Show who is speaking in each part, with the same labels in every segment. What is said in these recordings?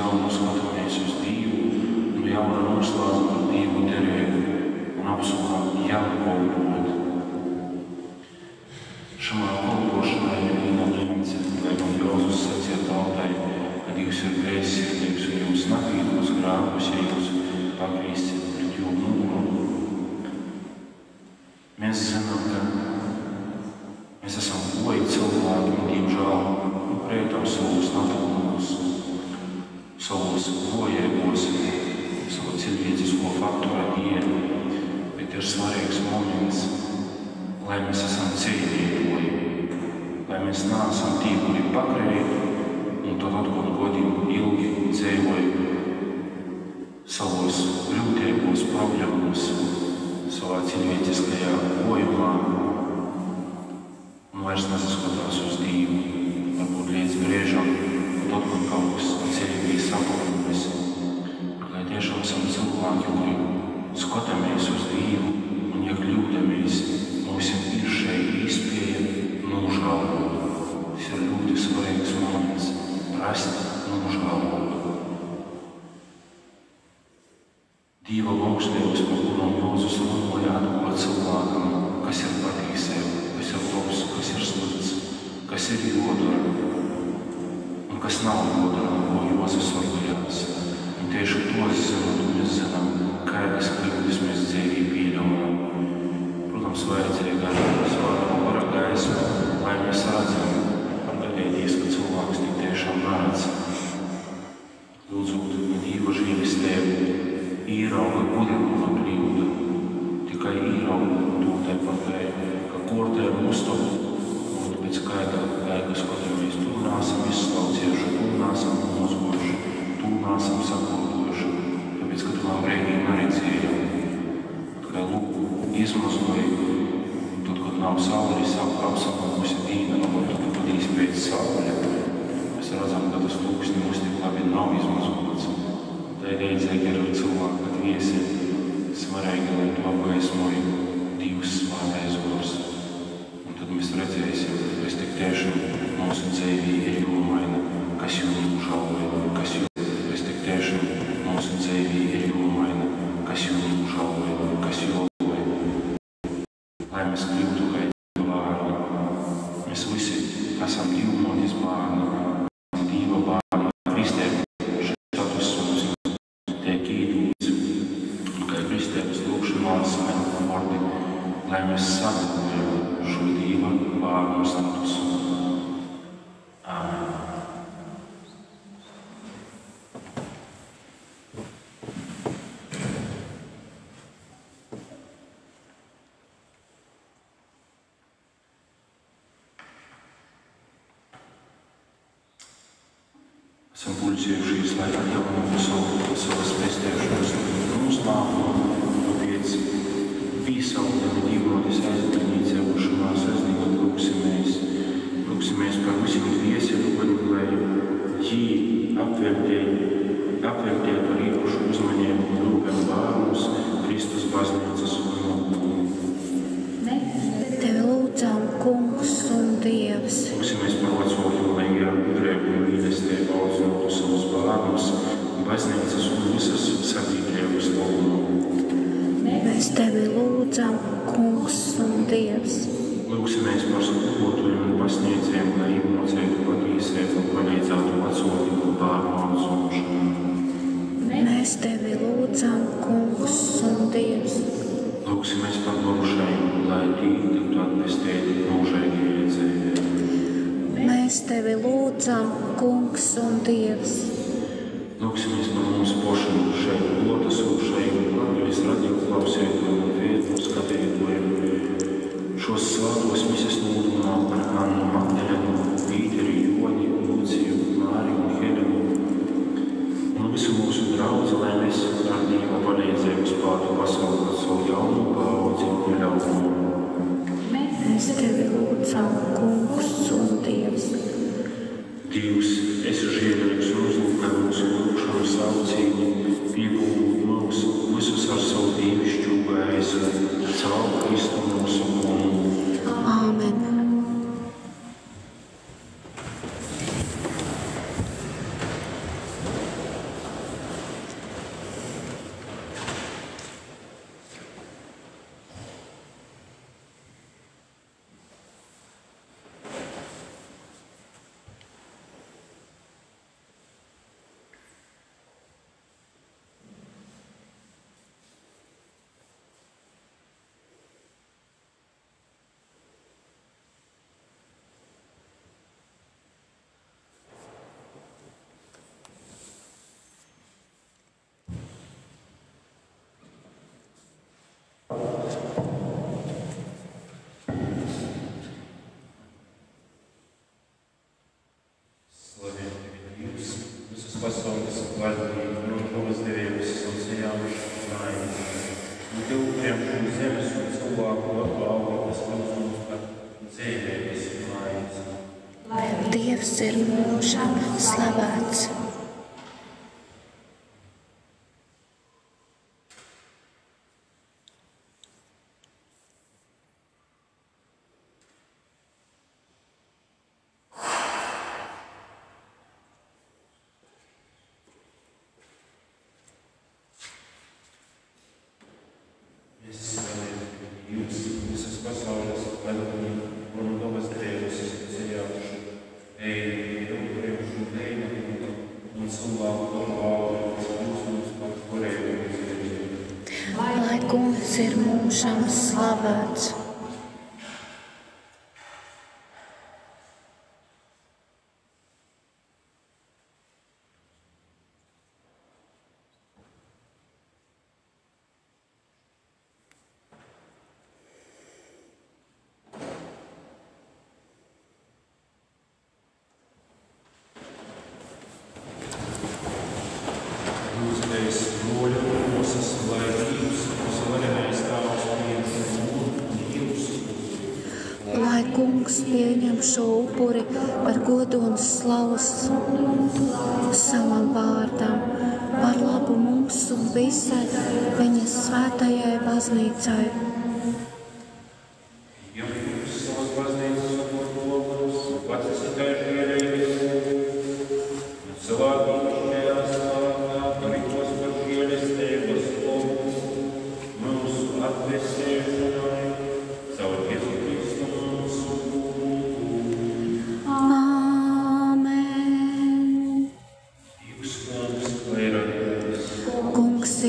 Speaker 1: jaunu skatāmies uz Dievu, no jauna noslēdzam ar Dievu derību un apsolam jākalpot. Šamā kalpošanā ir viena lemce, lai man Jēzus sacīja tautai, ka Dievs ir greizsirdīgs un jūs natīdos grēkus, ja jūs pagrīstat pret jū mūru. Mēs zinām, ka mēs esam goji cilvēki un, diemžēl, prietam savos natīdos, savos gojēgos, savu cilvēcisko faktoru dienu, bet ir svarīgs moments, lai mēs esam ceļvietoji, lai mēs neesam tī, kuri pakrīt, un tad atkal godīgi ilgi dzīvoju savos grūtībos, problēmos, savā cilvēciskajā gojumā, un vairs nesaskatās uz Dievu, varbūt līdz brīžam, tad, kad kaut kas ceļi bija saplānojas, lai tiešām esam cilvēki, kuri skatāmies uz Dievu, un ja kļūdamies, mums ir šeit izpēja nožēlot. Tas ir ļoti svarīgs moments rast nožēlot. Dieva augstības, par kurām Jēzus runāja, atklāt cilvēkam, kas ir patīsēm, kas ir labs, kas ir slikts, kas ir jodara un kas nav jodara, no ko Jēzus vargājās. Un tieši to zinot, mēs zinām, kādas kļūdas mēs dzīvī pieļaujam. Protams, vajadzīga arī svāra vara gaisma, lai mēs redzam, pargadēties, ka cilvēks tik tiešām redz. Lūdzot, Dieva žēlestību, īrauga gudruma kļūda, tikai īrauga to tāpat, ka kortē mustabu, un pēc kaitā gaigas skatāmies, tu nāsam izslaucieši, tu nāsam mozgoši, tu nāsam sakotoši, tāpēc, ka tu man brīdī neredzējam. Tikai lūk, izmazgoja, un tad, kad nav saule, apsakamusi dīna, un tad, kad izpēc saule, mēs redzam, ka tas tūkstni mums tik labi nav izmazgots. Tā ir reidzēgi ar cilvēku, kad viesi svarīgi, lai to apgaismoja Dievs svētais gars. Un tad mēs redzēsim, kas tik tiešām mūsu dzīvī ir jūmaina, kas jū žauja, kas tik tiešām mūsu dzīvī ir jūmaina, kas jū žauja, kas jogoja. Lai mēs kļūtu kā bērni. Mēs visi esam Dievmonis bērni, Dieva bērni, kristēvi. Lai mēs saglabājam šo Dieva bērnu statusu. Āmen. Esam pulcējušies, lai atjaunotu savas pestēšanas noslēpumu, tāpēc pīsaudami Dīvotis aizbrīnīcēvušanās aizdīvot lūksimies par visiem vieseļoņu, lai jī apvērtētu ar īpašu uzmanību un rūpēm bērnus Kristus baznīcas lūgumu.
Speaker 2: Tevi lūdzam, Kungs un Dievs.
Speaker 1: Lūksimies par vecākiem, lai ar gudrību un mīlestību audzinātu savus bērnus baznīcas un visas sabiedrības lūgumu.
Speaker 2: Mēs Tevi lūdzam, Kungs un Dievs.
Speaker 1: Lūksimies par skolotājiem un pasniedzējiem, lai iemācītu patīsēt un palīdzētu vecākiem un bērnu audzināšanā.
Speaker 2: Mēs Tevi lūdzam, Kungs un Dievs.
Speaker 1: Lūksimies par mirušajiem, lai tī tiktu atpestīti mūžīgajai dzīvei.
Speaker 2: Mēs Tevi lūdzam, Kungs un Dievs.
Speaker 1: Lūksimies par mums pašiem šeit klātesošajiem, Latvijas radio klausītājiem un vietu skatītājiem. Šos svētos misijas lūdumā par Annu, Magdalenu, Pīteri, Joni, Lūciju, Māriju un Helenu. Un visu mūsu draudzi, lai mēs ar Dieva palīdzību spētu pasaulēt savu jaunu paudzi un ļaunumu.
Speaker 2: Mēs Tevi lūdzam, Kungs un Dievs.
Speaker 1: Dievs, esi žēlīgs un uzlūkā mūsu lūgšanu saucību, piegūmot mūs visus ar savu dievišķu gaisu, caur Kristu mūsu kungu.
Speaker 2: Āmen.
Speaker 1: pasaules valdību, no tavas derības saucējāmuši laimes. Un tev priekšā zemes un cilvēku labāku, kas mums par dzīvības laimes.
Speaker 2: Dievs ir mūžam slavēts. Lai Kungs ir mūžam slavēts. Lai Kungs pieņem šo upuri par godu un slavas savam vārdam, par labu mums un visai viņa svētajai baznīcai.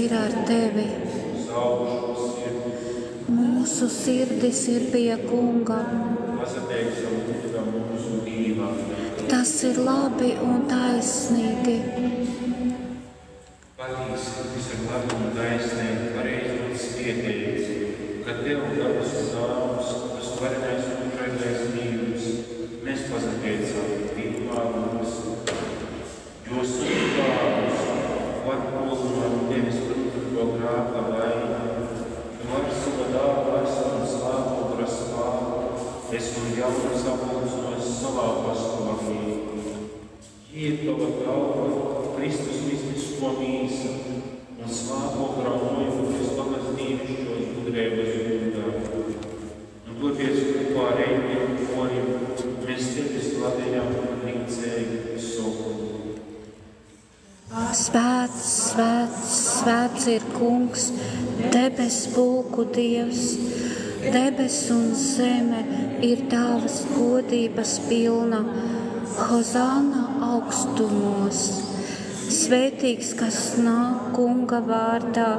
Speaker 2: Ir ar tevi. Mūsu sirdis ir pie Kunga. Tas ir labi un taisnīgi.
Speaker 1: Patiesi, tas ir labi un taisnīgi, pareizi un svietīgi, ka tev dabas zāles, tas varenais un traidais Dievs, mēs pazateicām Divu vārdos, jo sūtvārdos var polumāt tevis to grāka vainu, tu vari savu dāvas un slāpu prasvāru, es un jaunu sapulcos savā pastāvī. Jēd tava tauta, Kristus mistisko mīsa un slāpo graumojumu, kas pagas dīvišķos gudrības jūdā. Un toties kopā ar eņģiem koriem, mēs tevi slavējam un līdzēju soku.
Speaker 2: Svēts, svēts, svēts ir Kungs, debes pulku Dievs, debes un zeme ir tavas godības pilna, Hozana augstumos. Svētīgs, kas nāk Kunga vārdā,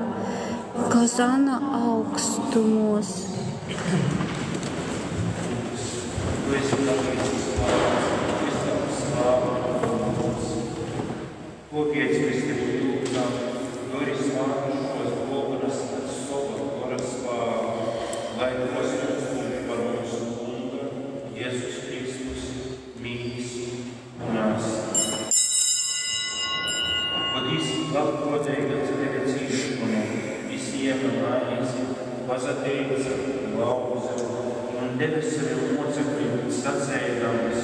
Speaker 2: Hozana augstumos.
Speaker 1: Kopiec Kristību lūgtām, dori slāpušos bogunas ar soba koras vārdu, lai tos uzlūk par mūsu Kunga, Jēzus Kristus, mīs un āsti. Podīs labgodīgats tevi cīšanu, izsiema maizi, pazateica, lauza, un devis saviem mocekļiem sacēdams,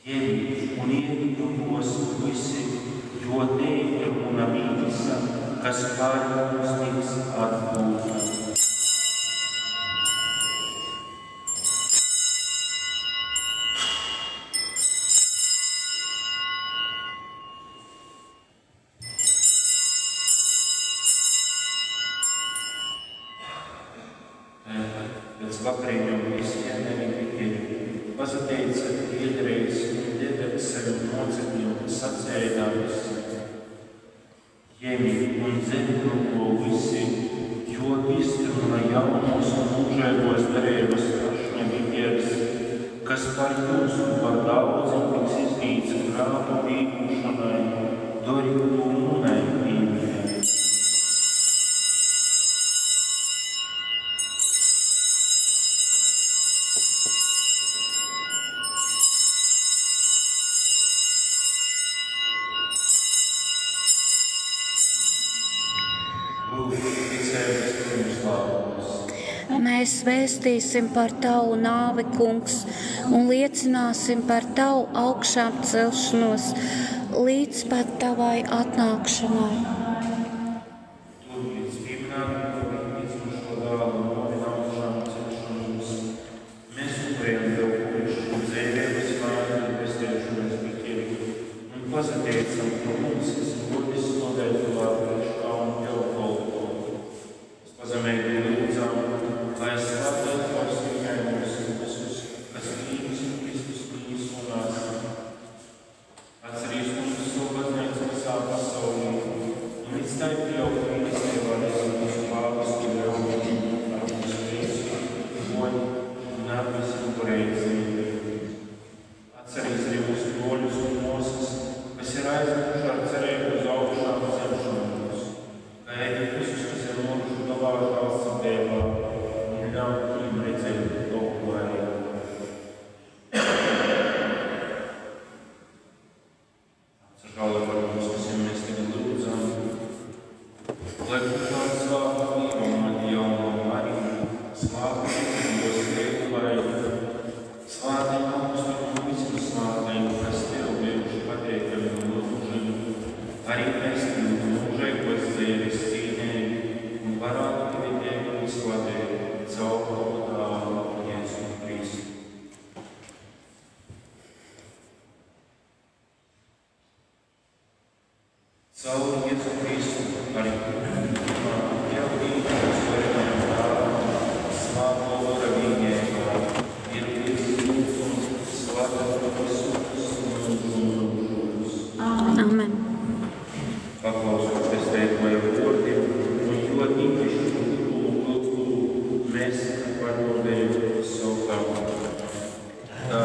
Speaker 1: Ieņi un ieņi visi, jo te ir una mīsa, kas pār mums tiks atgūta. Pēc vakarīņiem visiem nevīgi pazateica iedreiz un deva saviem mocekļiem sacēdams, Ieņi un dzeni visi, jo izturma jaunos un mūžēgos derības pašņemības, kas par jūs un par daudziem tiks izdīts grābu vīkušanai, dori lūmunai vīmē.
Speaker 2: mēs vēstīsim par tavu nāvi, kungs, un liecināsim par tavu augšām celšanos līdz pat tavai atnākšanai.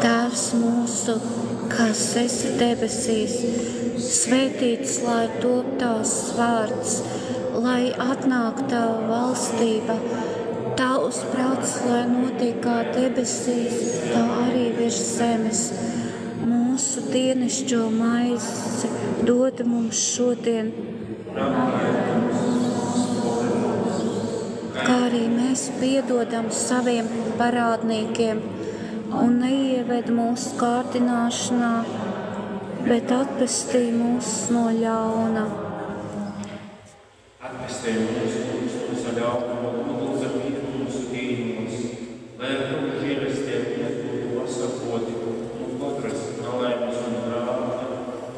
Speaker 2: Tēvs mūsu, kas esi debesīs, svētīts lai top tavs vārds, lai atnāk tava valstība, tavs prāts, lai notiek kā debesīs, tā arī virs zemes. Mūsu dienascho maizi dod mums šodien, kā arī mēs piedodam saviem parādniekiem, un neieved mūsu kārdināšanā, bet atpestī mūs no ļauna.
Speaker 1: Atpestī mūs no ļauna, un lūdza mīru mūsu dīņos, lai ar žēlestiem iedod pasakoti, un katras nelaimes un grāmata,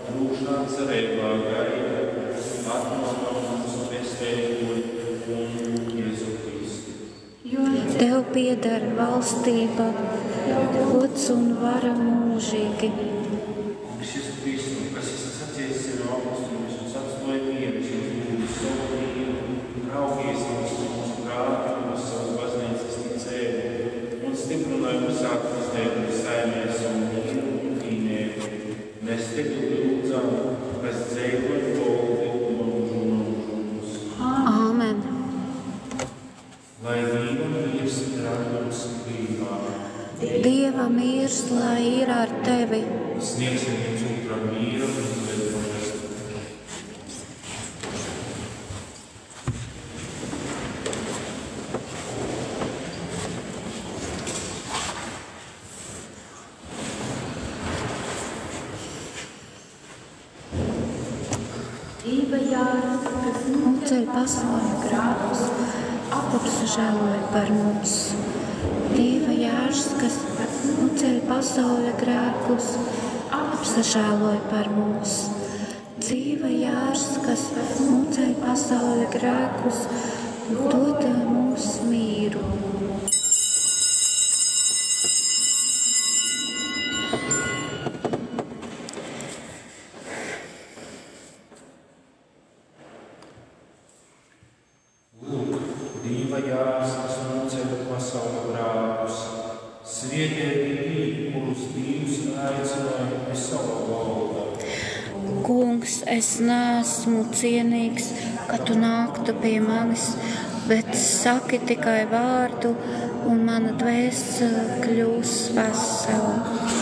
Speaker 1: drūšanā cerībā gaida, atmokam mūsu pestējumu un Jēzu Kristu.
Speaker 2: Tev pieder valstība, gods un vara mūžīgi.
Speaker 1: Kungs, Jēzu Kristu, kas esi sacījis no apostolus un atstoja mieru, uz savu mīlu, raugies mūsu prātu, uz savas baznīcas ticēbu un stiprināja mūsu attīstību saimēs un mīlu un mīnēbu. Mēs tevi lūdzam, kas dzēkoja poldi no mūžus.
Speaker 2: Āmen.
Speaker 1: Lai Dieva miers ir ar mums brīvā.
Speaker 2: Dieva miers, lai ir ar tevi.
Speaker 1: Sniegsim jums otrā mīra un lietošanas.
Speaker 2: Ceļ pasauli grāvus, apžēlojiet par mums. Dieva Jērs, kas ceļ pasauli grēkus, apžēlojiet par mums. Dieva Jērs, kas ceļ pasauli grēkus, dod mums mīru. Kungs, es neesmu cienīgs, ka tu nāktu pie manis, bet saki tikai vārdu, un mana dvēsele kļūs vesela.